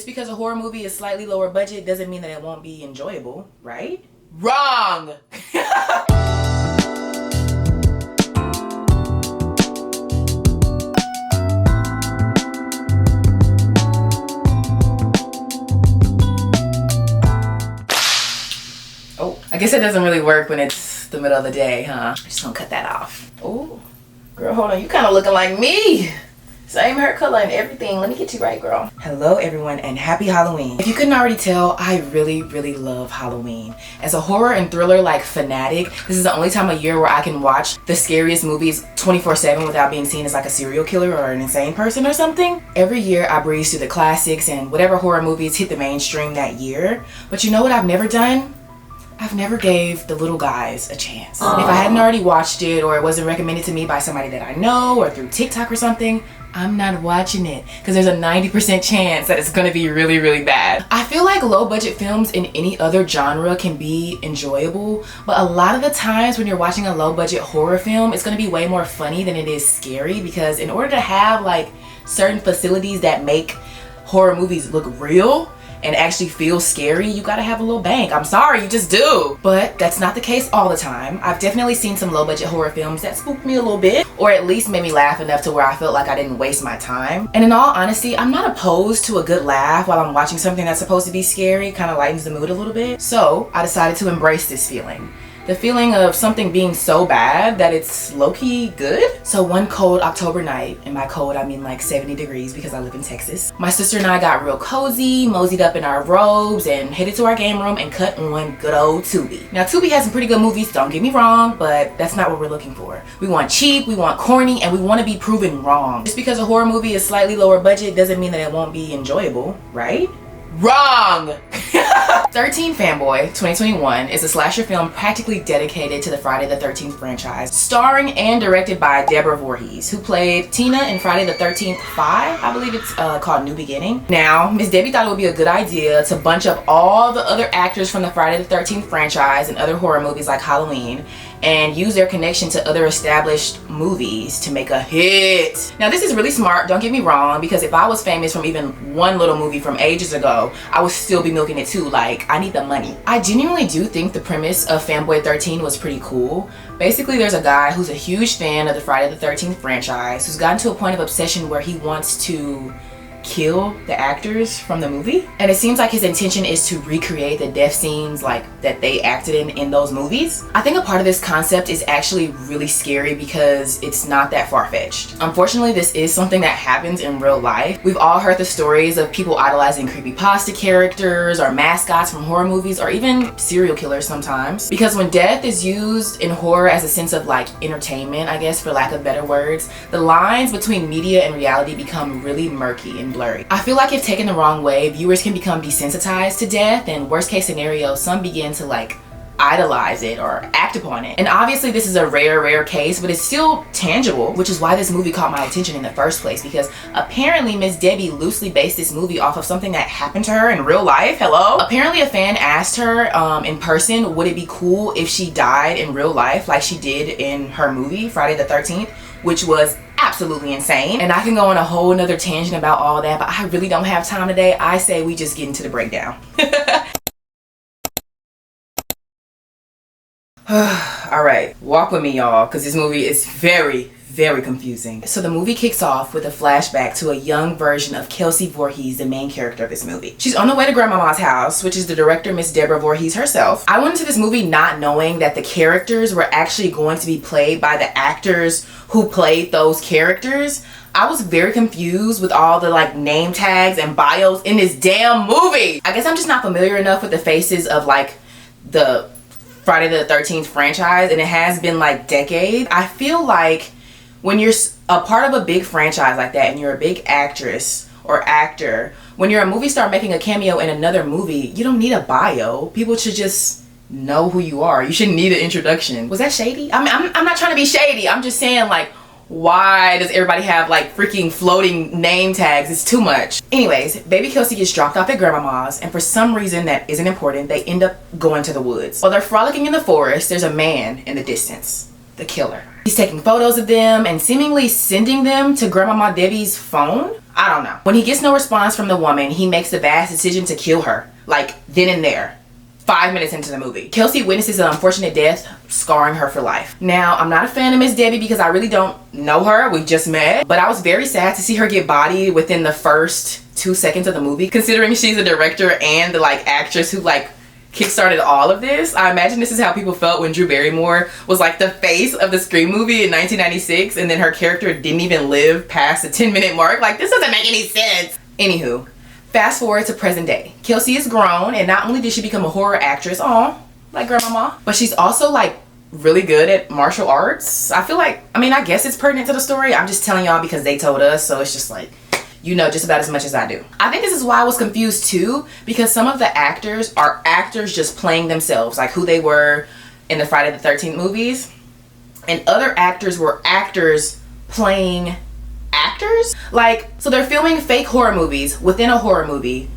because a horror movie is slightly lower budget doesn't mean that it won't be enjoyable, right? Wrong! Oh, I guess it doesn't really work when it's the middle of the day, huh? I'm just gonna cut that off. Oh, girl, hold on. You kind of looking like me. Same hair color and everything. Let me get you right, girl. Hello, everyone, and happy Halloween. If you couldn't already tell, I really, really love Halloween. As a horror and thriller like fanatic, this is the only time of year where I can watch the scariest movies 24/7 without being seen as like a serial killer or an insane person or something. Every year, I breeze through the classics and whatever horror movies hit the mainstream that year. But you know what I've never done? I've never gave the little guys a chance. Aww. If I hadn't already watched it or it wasn't recommended to me by somebody that I know or through TikTok or something, I'm not watching it because there's a 90% chance that it's gonna be really, really bad. I feel like low budget films in any other genre can be enjoyable, but a lot of the times when you're watching a low budget horror film, it's gonna be way more funny than it is scary, because in order to have like certain facilities that make horror movies look real and actually feel scary, you gotta have a little bank. I'm sorry, you just do. But that's not the case all the time. I've definitely seen some low budget horror films that spooked me a little bit, or at least made me laugh enough to where I felt like I didn't waste my time. And in all honesty, I'm not opposed to a good laugh while I'm watching something that's supposed to be scary. Kind of lightens the mood a little bit. So I decided to embrace this feeling. The feeling of something being so bad that it's low-key good. So one cold October night, and by cold I mean like 70 degrees because I live in Texas, my sister and I got real cozy, moseyed up in our robes, and headed to our game room and cut on good old Tubi. Now Tubi has some pretty good movies, don't get me wrong, but that's not what we're looking for. We want cheap, we want corny, and we want to be proven wrong. Just because a horror movie is slightly lower budget doesn't mean that it won't be enjoyable, right? Wrong! 13Fanboy 2021 is a slasher film practically dedicated to the Friday the 13th franchise, starring and directed by Deborah Voorhees, who played Tina in Friday the 13th 5. I believe it's called New Beginning. Now, Miss Debbie thought it would be a good idea to bunch up all the other actors from the Friday the 13th franchise and other horror movies like Halloween and use their connection to other established movies to make a hit. Now this is really smart, don't get me wrong, because if I was famous from even one little movie from ages ago, I would still be milking it too. Like, I need the money. I genuinely do think the premise of Fanboy 13 was pretty cool. Basically, there's a guy who's a huge fan of the Friday the 13th franchise who's gotten to a point of obsession where he wants to kill the actors from the movie, and it seems like his intention is to recreate the death scenes like that they acted in those movies. I think a part of this concept is actually really scary because it's not that far-fetched. Unfortunately, this is something that happens in real life. We've all heard the stories of people idolizing creepypasta characters or mascots from horror movies, or even serial killers sometimes, because when death is used in horror as a sense of like entertainment, I guess for lack of better words, the lines between media and reality become really murky and blurry. I feel like if taken the wrong way, viewers can become desensitized to death, and worst case scenario, some begin to like idolize it or act upon it. And obviously this is a rare case, but it's still tangible, which is why this movie caught my attention in the first place, because apparently Miss Debbie loosely based this movie off of something that happened to her in real life. Hello? Apparently a fan asked her in person, would it be cool if she died in real life like she did in her movie Friday the 13th, which was absolutely insane. And I can go on a whole nother tangent about all that, but I really don't have time today. I say we just get into the breakdown. All right, walk with me, y'all, because this movie is very confusing. So the movie kicks off with a flashback to a young version of Kelsey Voorhees, the main character of this movie. She's on the way to Grandmama's house, which is the director, Miss Deborah Voorhees herself. I went into this movie not knowing that the characters were actually going to be played by the actors who played those characters. I was very confused with all the like name tags and bios in this damn movie. I guess I'm just not familiar enough with the faces of like the Friday the 13th franchise, and it has been like decades. I feel like when you're a part of a big franchise like that and you're a big actress or actor, when you're a movie star making a cameo in another movie, you don't need a bio. People should just know who you are. You shouldn't need an introduction. Was that shady? I mean, I'm not trying to be shady. I'm just saying, like, why does everybody have like freaking floating name tags? It's too much. Anyways, baby Kelsey gets dropped off at Grandmama's, and for some reason that isn't important, they end up going to the woods. While they're frolicking in the forest, there's a man in the distance, the killer. He's taking photos of them and seemingly sending them to Grandmama Debbie's phone. I don't know. When he gets no response from the woman, he makes the bad decision to kill her, like then and there. 5 minutes into the movie, Kelsey witnesses an unfortunate death, scarring her for life. Now, I'm not a fan of Miss Debbie because I really don't know her. We just met. But I was very sad to see her get bodied within the first 2 seconds of the movie, considering she's a director and the like actress who like kickstarted all of this. I imagine this is how people felt when Drew Barrymore was like the face of the Scream movie in 1996, and then her character didn't even live past the 10-minute mark. Like, this doesn't make any sense. Anywho, fast forward to present day. Kelsey is grown, and not only did she become a horror actress, like grandmama, but she's also like really good at martial arts. I feel like, I mean, I guess it's pertinent to the story. I'm just telling y'all because they told us, so it's just like, you know just about as much as I do. I think this is why I was confused too, because some of the actors are actors just playing themselves, like who they were in the Friday the 13th movies, and other actors were actors playing actors. Like, so they're filming fake horror movies within a horror movie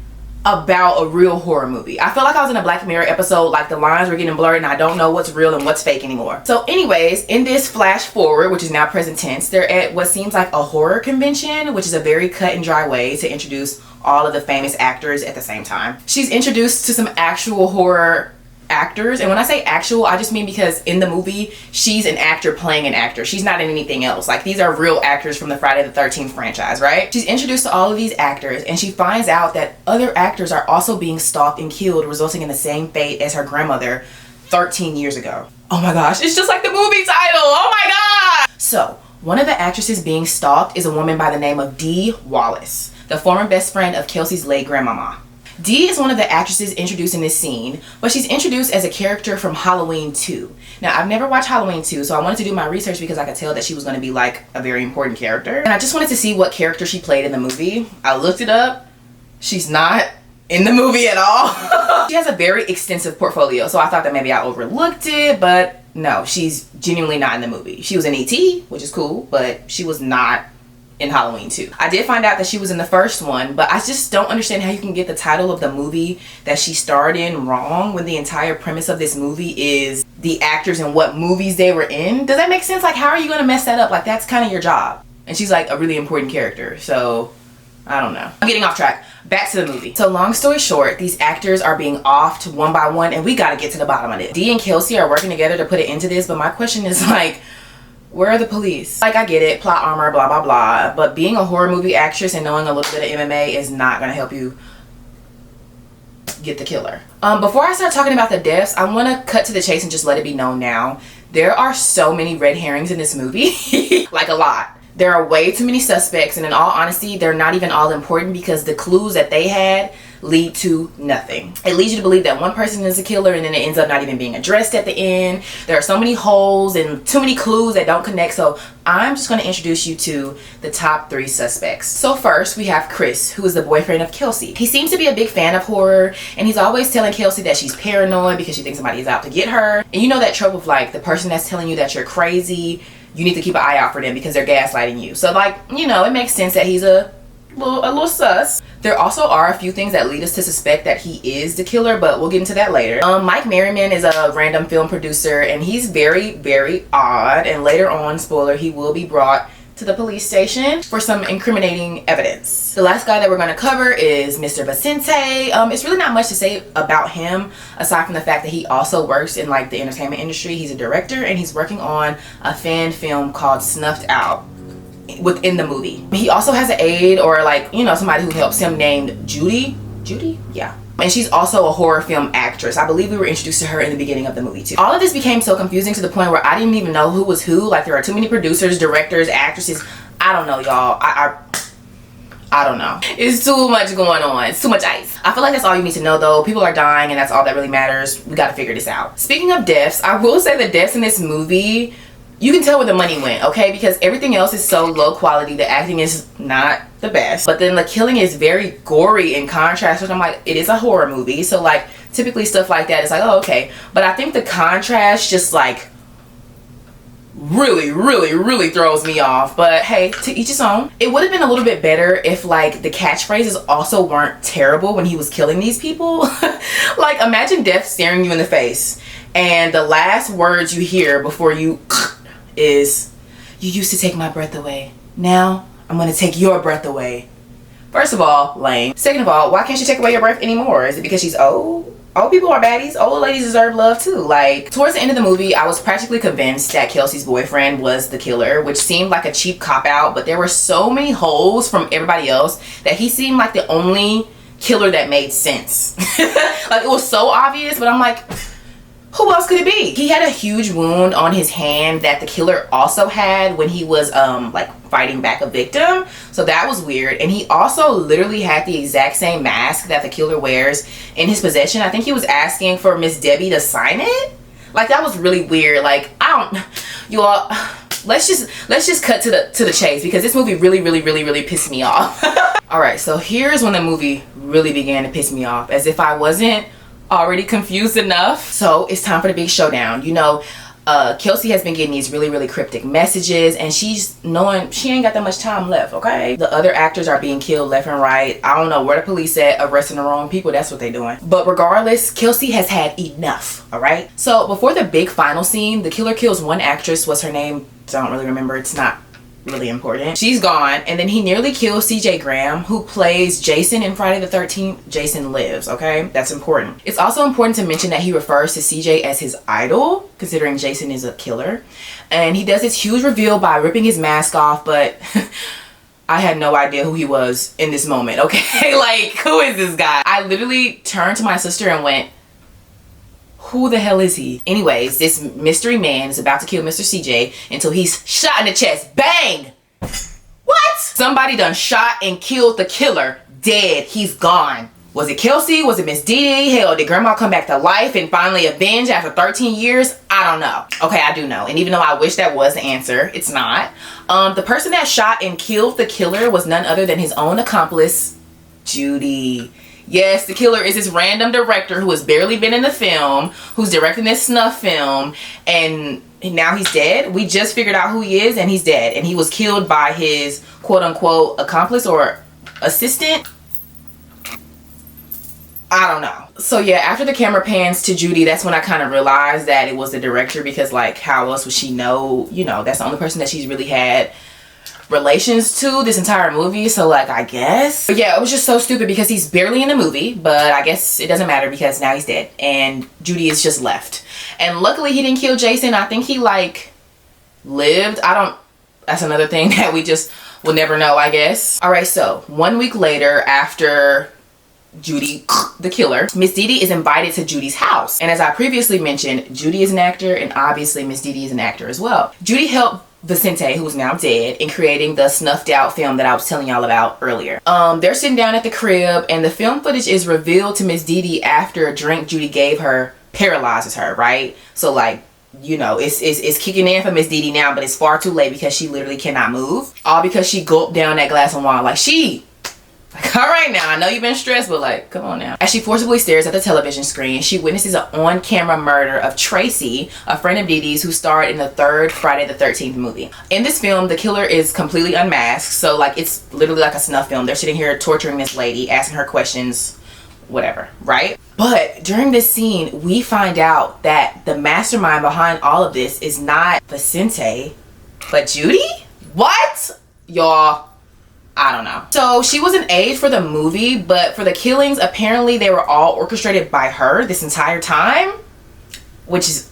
about a real horror movie. I felt like I was in a Black Mirror episode, like the lines were getting blurred and I don't know what's real and what's fake anymore. So anyways, in this flash forward, which is now present tense, they're at what seems like a horror convention, which is a very cut and dry way to introduce all of the famous actors at the same time. She's introduced to some actual horror actors, and when I say actual, I just mean because in the movie she's an actor playing an actor. She's not in anything else. Like, these are real actors from the Friday the 13th franchise, right? She's introduced to all of these actors, and she finds out that other actors are also being stalked and killed, resulting in the same fate as her grandmother 13 years ago. Oh my gosh, it's just like the movie title. Oh my god. So one of the actresses being stalked is a woman by the name of Dee Wallace, the former best friend of Kelsey's late grandmama. Dee is one of the actresses introduced in this scene, but she's introduced as a character from Halloween 2. Now, I've never watched Halloween 2, so I wanted to do my research because I could tell that she was going to be like a very important character. And I just wanted to see what character she played in the movie. I looked it up. She's not in the movie at all. She has a very extensive portfolio, so I thought that maybe I overlooked it, but no, she's genuinely not in the movie. She was in E.T., which is cool, but she was not in Halloween 2. I did find out that she was in the first one, but I just don't understand how you can get the title of the movie that she starred in wrong when the entire premise of this movie is the actors and what movies they were in. Does that make sense? Like, how are you going to mess that up? Like, that's kind of your job. And she's like a really important character, so I don't know. I'm getting off track. Back to the movie. So long story short, these actors are being offed one by one, and we got to get to the bottom of it. Dee and Kelsey are working together to put it into this, but my question is like, where are the police? Like, I get it, plot armor, blah, blah, blah. But being a horror movie actress and knowing a little bit of MMA is not gonna help you get the killer. Before I start talking about the deaths, I wanna cut to the chase and just let it be known now. There are so many red herrings in this movie. Like, a lot. There are way too many suspects, and in all honesty, they're not even all important because the clues that they had lead to nothing. It leads you to believe that one person is a killer, and then it ends up not even being addressed at the end. There are so many holes and too many clues that don't connect, so I'm just going to introduce you to the top 3 suspects. So first, we have Chris, who is the boyfriend of Kelsey. He seems to be a big fan of horror, and he's always telling Kelsey that she's paranoid because she thinks somebody is out to get her. And you know that trope of like, the person that's telling you that you're crazy, you need to keep an eye out for them because they're gaslighting you. So like, you know, it makes sense that he's a little sus. There also are a few things that lead us to suspect that he is the killer, but we'll get into that later. Mike Merriman is a random film producer, and he's very, very odd. And later on, spoiler, he will be brought to the police station for some incriminating evidence. The last guy that we're going to cover is Mr. Vicente. It's really not much to say about him aside from the fact that he also works in like the entertainment industry. He's a director, and he's working on a fan film called Snuffed Out within the movie. He also has an aide, or like, you know, somebody who helps him, named Judy, yeah, and she's also a horror film actress. I believe we were introduced to her in the beginning of the movie too. All of this became so confusing to the point where I didn't even know who was who. Like, there are too many producers, directors, actresses. I don't know, y'all. I don't know. It's too much going on. It's too much ice. I feel like that's all you need to know though. People are dying, and that's all that really matters. We got to figure this out. Speaking of deaths, I will say the deaths in this movie, you can tell where the money went, okay? Because everything else is so low quality. The acting is not the best. But then the killing is very gory in contrast, which I'm like, it is a horror movie. So like, typically stuff like that is like, oh, okay. But I think the contrast just like really throws me off. But hey, to each his own. It would have been a little bit better if like the catchphrases also weren't terrible when he was killing these people. Like, imagine death staring you in the face, and the last words you hear before you is, "You used to take my breath away. Now I'm gonna take your breath away." First of all, lame. Second of all, why can't she take away your breath anymore? Is it because she's old? Old people are baddies. Old ladies deserve love too. Like, towards the end of the movie, I was practically convinced that Kelsey's boyfriend was the killer, which seemed like a cheap cop-out, but there were so many holes from everybody else that he seemed like the only killer that made sense. Like, it was so obvious, but I'm like, who else could it be? He had a huge wound on his hand that the killer also had when he was like fighting back a victim, so that was weird. And he also literally had the exact same mask that the killer wears in his possession. I think he was asking for Miss Debbie to sign it. Like, that was really weird. Like, I don't, you all, let's just cut to the chase, because this movie really pissed me off. All right, so here's when the movie really began to piss me off, as if I wasn't already confused enough. So it's time for the big showdown. You know, Kelsey has been getting these really cryptic messages, and she's knowing she ain't got that much time left, okay? The other actors are being killed left and right. I don't know where the police at, arresting the wrong people. That's what they're doing. But regardless, Kelsey has had enough, all right? So before the big final scene, the killer kills one actress. What's her name? Don't really remember. It's not really important. She's gone. And then he nearly kills CJ Graham, who plays Jason in Friday the 13th. Jason lives, okay? That's important. It's also important to mention that he refers to CJ as his idol, considering Jason is a killer. And he does this huge reveal by ripping his mask off, but I had no idea who he was in this moment, okay? Like, who is this guy? I literally turned to my sister and went, who the hell is he? Anyways, this mystery man is about to kill Mr. CJ until he's shot in the chest. Bang! What? Somebody done shot and killed the killer. Dead. He's gone. Was it Kelsey? Was it Miss Dee? Hell, did Grandma come back to life and finally avenge after 13 years? I don't know. Okay, I do know. And even though I wish that was the answer, it's not. The person that shot and killed the killer was none other than his own accomplice, Judy. Yes, the killer is this random director who has barely been in the film, who's directing this snuff film, and now he's dead. We just figured out who he is, and he's dead. And he was killed by his quote-unquote accomplice or assistant. I don't know. So yeah, after the camera pans to Judy, that's when I kind of realized that it was the director, because like, how else would she know? You know, that's the only person that she's really had relations to this entire movie. So like, I guess, but yeah, it was just so stupid because he's barely in the movie, but I guess it doesn't matter because now he's dead and Judy is just left. And luckily he didn't kill Jason. I think he like lived. That's another thing that we just will never know, I guess. All right, so 1 week later, after Judy, the killer, Miss Dee is invited to Judy's house. And as I previously mentioned, Judy is an actor, and obviously Miss Dee is an actor as well. Judy helped Vicente, who's now dead, in creating the snuffed out film that I was telling y'all about earlier. They're sitting down at the crib, and the film footage is revealed to Miss Dee after a drink Judy gave her paralyzes her, right? So like, you know, it's kicking in for Miss Dee now, but it's far too late because she literally cannot move. All because she gulped down that glass of wine. Like, all right now, I know you've been stressed, but like, come on now. As she forcibly stares at the television screen, she witnesses an on-camera murder of Tracy, a friend of Dee Dee's who starred in the third Friday the 13th movie. In this film, the killer is completely unmasked, so like, it's literally like a snuff film. They're sitting here torturing this lady, asking her questions, whatever, right? But during this scene, we find out that the mastermind behind all of this is not Vicente, but Judy? What? Y'all, I don't know. So she was an aide for the movie, but for the killings, apparently they were all orchestrated by her this entire time, which is,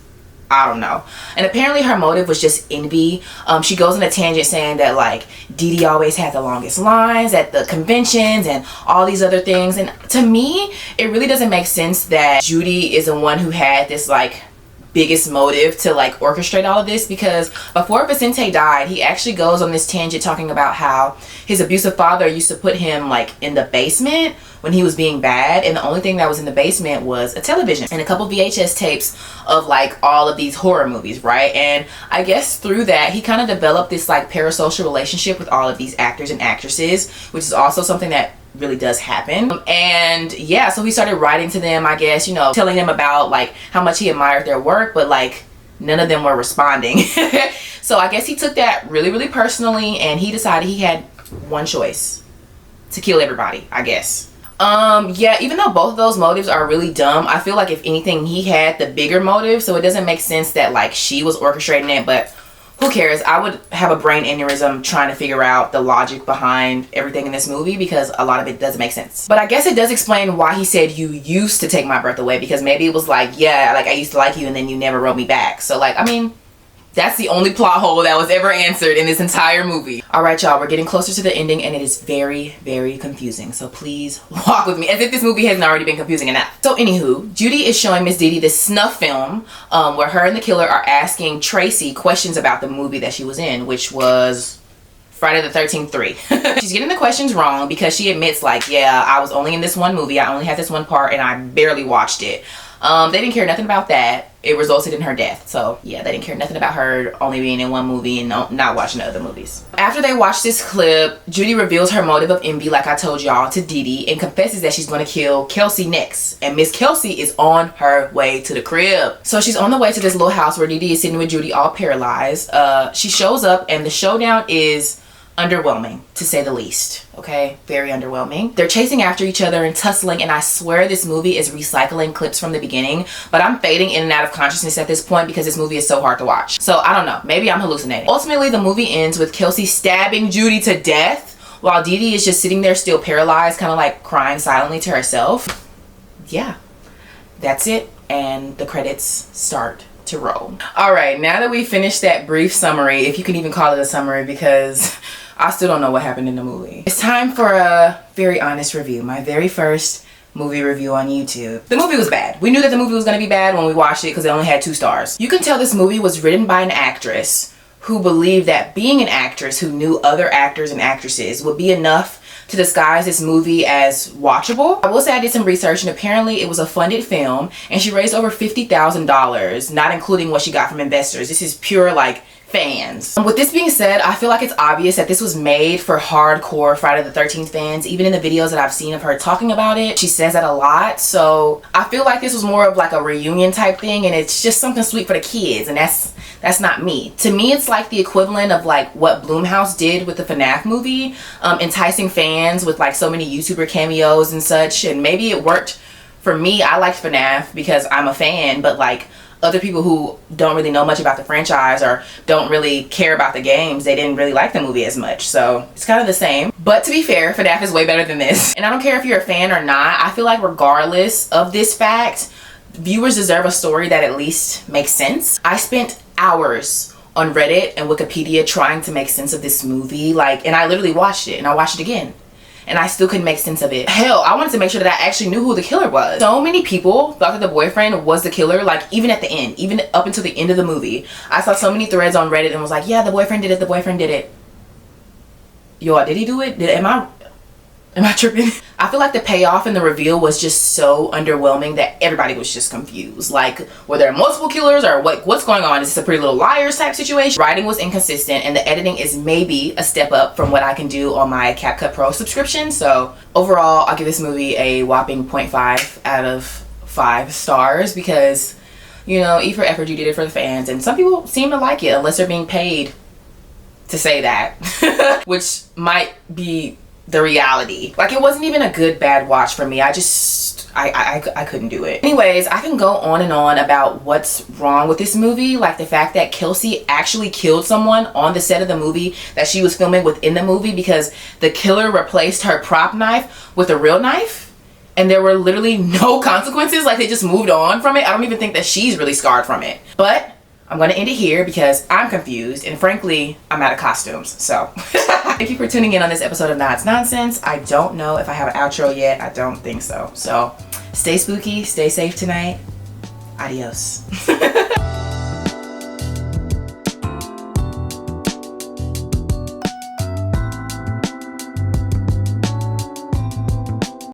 I don't know. And apparently her motive was just envy. She goes on a tangent saying that like Dee Dee always had the longest lines at the conventions and all these other things. And to me, it really doesn't make sense that Judy is the one who had this like biggest motive to like orchestrate all of this, because before Vicente died, he actually goes on this tangent talking about how his abusive father used to put him like in the basement when he was being bad, and the only thing that was in the basement was a television and a couple VHS tapes of like all of these horror movies, right? And I guess through that he kind of developed this like parasocial relationship with all of these actors and actresses, which is also something that really does happen. And yeah, so he started writing to them, I guess, you know, telling them about like how much he admired their work, but like none of them were responding. So I guess he took that really personally, and he decided he had one choice: to kill everybody, I guess. Yeah, even though both of those motives are really dumb, I feel like if anything he had the bigger motive, so it doesn't make sense that like she was orchestrating it. But who cares? I would have a brain aneurysm trying to figure out the logic behind everything in this movie because a lot of it doesn't make sense. But I guess it does explain why he said you used to take my breath away, because maybe it was like, yeah, like I used to like you and then you never wrote me back. So like, I mean, that's the only plot hole that was ever answered in this entire movie. All right, y'all, we're getting closer to the ending and it is very, very confusing. So please walk with me as if this movie hasn't already been confusing enough. So anywho, Judy is showing Miss Didi this snuff film where her and the killer are asking Tracy questions about the movie that she was in, which was Friday the 13th 3. She's getting the questions wrong because she admits like, yeah, I was only in this one movie. I only had this one part and I barely watched it. They didn't care nothing about that. It resulted in her death. So yeah, they didn't care nothing about her only being in one movie and not watching the other movies. After they watch this clip, Judy reveals her motive of envy, like I told y'all, to Didi, and confesses that she's going to kill Kelsey next. And Miss Kelsey is on her way to the crib. So she's on the way to this little house where Didi is sitting with Judy all paralyzed. She shows up and the showdown is underwhelming, to say the least. Okay, very underwhelming. They're chasing after each other and tussling, and I swear this movie is recycling clips from the beginning, but I'm fading in and out of consciousness at this point because this movie is so hard to watch. So I don't know, maybe I'm hallucinating. Ultimately, the movie ends with Kelsey stabbing Judy to death while Didi is just sitting there still paralyzed, kind of like crying silently to herself. Yeah, that's it, and the credits start to roll. All right, now that we finished that brief summary, if you can even call it a summary, because I still don't know what happened in the movie. It's time for a very honest review. My very first movie review on YouTube. The movie was bad. We knew that the movie was going to be bad when we watched it because it only had 2 stars. You can tell this movie was written by an actress who believed that being an actress who knew other actors and actresses would be enough to disguise this movie as watchable. I will say I did some research and apparently it was a funded film and she raised over $50,000, not including what she got from investors. This is pure like fans. With this being said, I feel like it's obvious that this was made for hardcore Friday the 13th fans. Even in the videos that I've seen of her talking about it, she says that a lot. So I feel like this was more of like a reunion type thing and it's just something sweet for the kids, and that's not me. To me, it's like the equivalent of like what Blumhouse did with the FNAF movie, enticing fans with like so many YouTuber cameos and such. And maybe it worked for me. I liked FNAF because I'm a fan, but like other people who don't really know much about the franchise or don't really care about the games, they didn't really like the movie as much. So it's kind of the same. But to be fair, FNAF is way better than this. And I don't care if you're a fan or not. I feel like regardless of this fact, viewers deserve a story that at least makes sense. I spent hours on Reddit and Wikipedia trying to make sense of this movie. And I literally watched it and I watched it again. And I still couldn't make sense of it. Hell, I wanted to make sure that I actually knew who the killer was. So many people thought that the boyfriend was the killer, like even at the end, even up until the end of the movie. I saw so many threads on Reddit and was like, yeah, the boyfriend did it, the boyfriend did it. Yo, did he do it? Am I tripping? I feel like the payoff and the reveal was just so underwhelming that everybody was just confused. Like, were there multiple killers or what's going on? Is this a Pretty Little Liars type situation? Writing was inconsistent and the editing is maybe a step up from what I can do on my CapCut Pro subscription. So overall, I'll give this movie a whopping 0.5 out of 5 stars because, you know, E for effort, you did it for the fans. And some people seem to like it unless they're being paid to say that, which might be the reality. Like, it wasn't even a good bad watch for me. I couldn't do it. Anyways, I can go on and on about what's wrong with this movie, like the fact that Kelsey actually killed someone on the set of the movie that she was filming within the movie because the killer replaced her prop knife with a real knife and there were literally no consequences. Like, they just moved on from it. I don't even think that she's really scarred from it. But I'm going to end it here because I'm confused and frankly, I'm out of costumes. So thank you for tuning in on this episode of Nod's Nonsense. I don't know if I have an outro yet. I don't think so. So stay spooky, stay safe tonight. Adios.